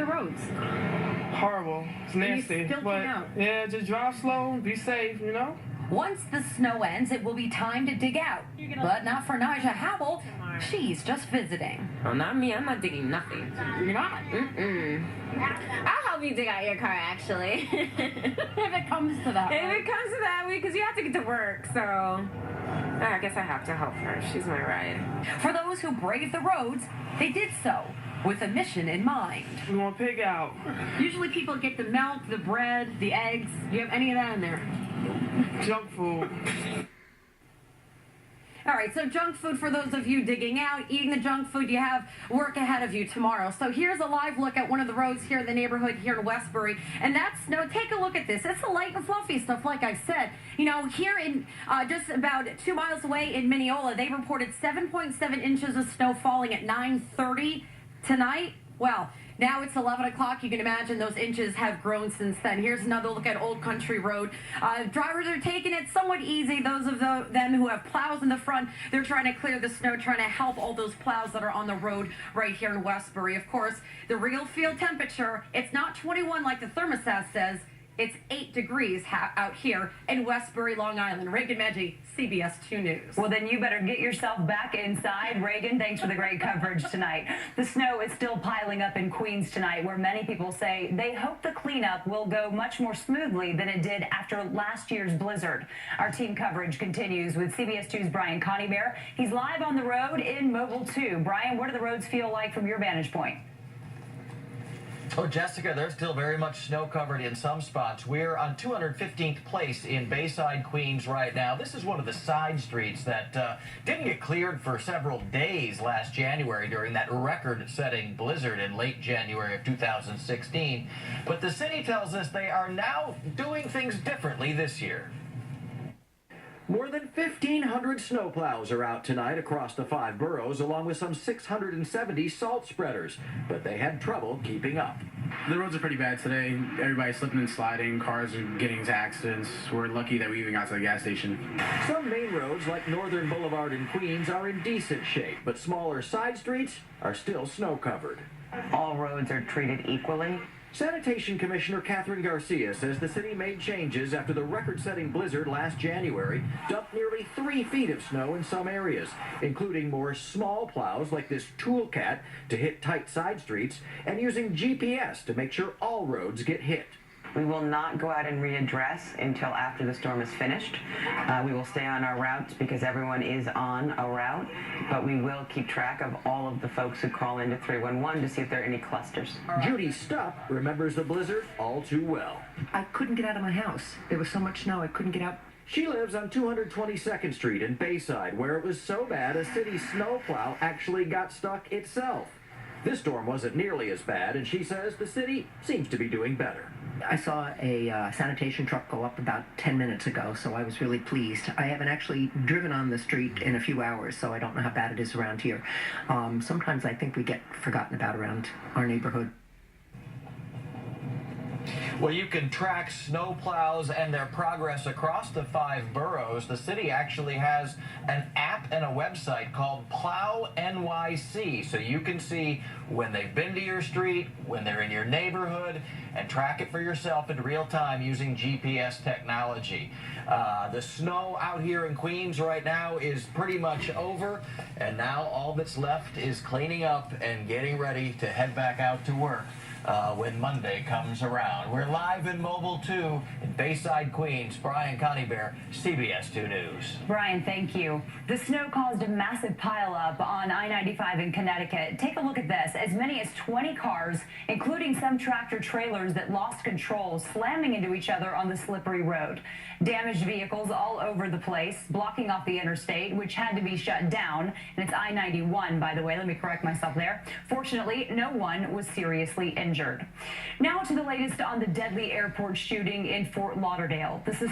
the roads? Horrible. It's nasty. Still But came out. yeah, just drive slow, be safe, you know? Once the snow ends, it will be time to dig out. But not for Naja Howell. She's just visiting. Oh, not me. I'm not digging nothing. You're not? I'll help you dig out your car, actually. If it comes to that. If it comes to that, because you have to get to work, so I guess I have to help her. She's my ride. For those who brave the roads, they did so with a mission in mind. We want pig out. Usually people get the milk, the bread, the eggs. Do you have any of that in there? Junk food. All right, so junk food for those of you digging out, eating the junk food, you have work ahead of you tomorrow. So here's a live look at one of the roads here in the neighborhood here in Westbury. And that's snow. Take a look at this. It's the light and fluffy stuff, like I said. You know, here in just about 2 miles away in Mineola, they reported 7.7 inches of snow falling at 9:30 tonight. Well, now it's 11 o'clock. You can imagine those inches have grown since then. Here's another look at Old Country Road. Drivers are taking it somewhat easy. Those of them who have plows in the front, they're trying to clear the snow, trying to help all those plows that are on the road right here in Westbury. Of course, the real field temperature, it's not 21 like the thermostat says. It's 8 degrees out here in Westbury, Long Island. Reagan Medji, CBS 2 News. Well, then you better get yourself back inside. Reagan, thanks for the great coverage tonight. The snow is still piling up in Queens tonight, where many people say they hope the cleanup will go much more smoothly than it did after last year's blizzard. Our team coverage continues with CBS 2's Brian Conybeare. He's live on the road in Mobile 2. Brian, what do the roads feel like from your vantage point? Oh, Jessica, there's still very much snow covered in some spots. We're on 215th Place in Bayside, Queens right now. This is one of the side streets that didn't get cleared for several days last January during that record-setting blizzard in late January of 2016. But the city tells us they are now doing things differently this year. More than 1,500 snowplows are out tonight across the 5 boroughs, along with some 670 salt spreaders. But they had trouble keeping up. The roads are pretty bad today. Everybody's slipping and sliding. Cars are getting into accidents. We're lucky that we even got to the gas station. Some main roads, like Northern Boulevard in Queens, are in decent shape, but smaller side streets are still snow-covered. All roads are treated equally. Sanitation Commissioner Catherine Garcia says the city made changes after the record-setting blizzard last January dumped nearly 3 feet of snow in some areas, including more small plows like this Toolcat to hit tight side streets and using GPS to make sure all roads get hit. We will not go out and readdress until after the storm is finished. We will stay on our routes because everyone is on a route, but we will keep track of all of the folks who call into 311 to see if there are any clusters. Judy Stupp remembers the blizzard all too well. I couldn't get out of my house. There was so much snow I couldn't get out. She lives on 222nd Street in Bayside, where it was so bad a city snowplow actually got stuck itself. This storm wasn't nearly as bad, and she says the city seems to be doing better. I saw a sanitation truck go up about 10 minutes ago, so I was really pleased. I haven't actually driven on the street in a few hours, so I don't know how bad it is around here. Sometimes I think we get forgotten about around our neighborhood. Well, you can track snowplows and their progress across the 5 boroughs. The city actually has an app and a website called Plow NYC, so you can see when they've been to your street, when they're in your neighborhood, and track it for yourself in real time using GPS technology. The snow out here in Queens right now is pretty much over, and now all that's left is cleaning up and getting ready to head back out to work when Monday comes around. We're live in Mobile 2 in Bayside, Queens. Brian Conybeare, CBS 2 News. Brian, thank you. The snow caused a massive pileup on I-95 in Connecticut. Take a look at this. As many as 20 cars, including some tractor trailers that lost control, slamming into each other on the slippery road. Damaged vehicles all over the place, blocking off the interstate, which had to be shut down. And it's I-91, by the way. Let me correct myself there. Fortunately, no one was seriously injured. Now to the latest on the deadly airport shooting in Fort Lauderdale. This is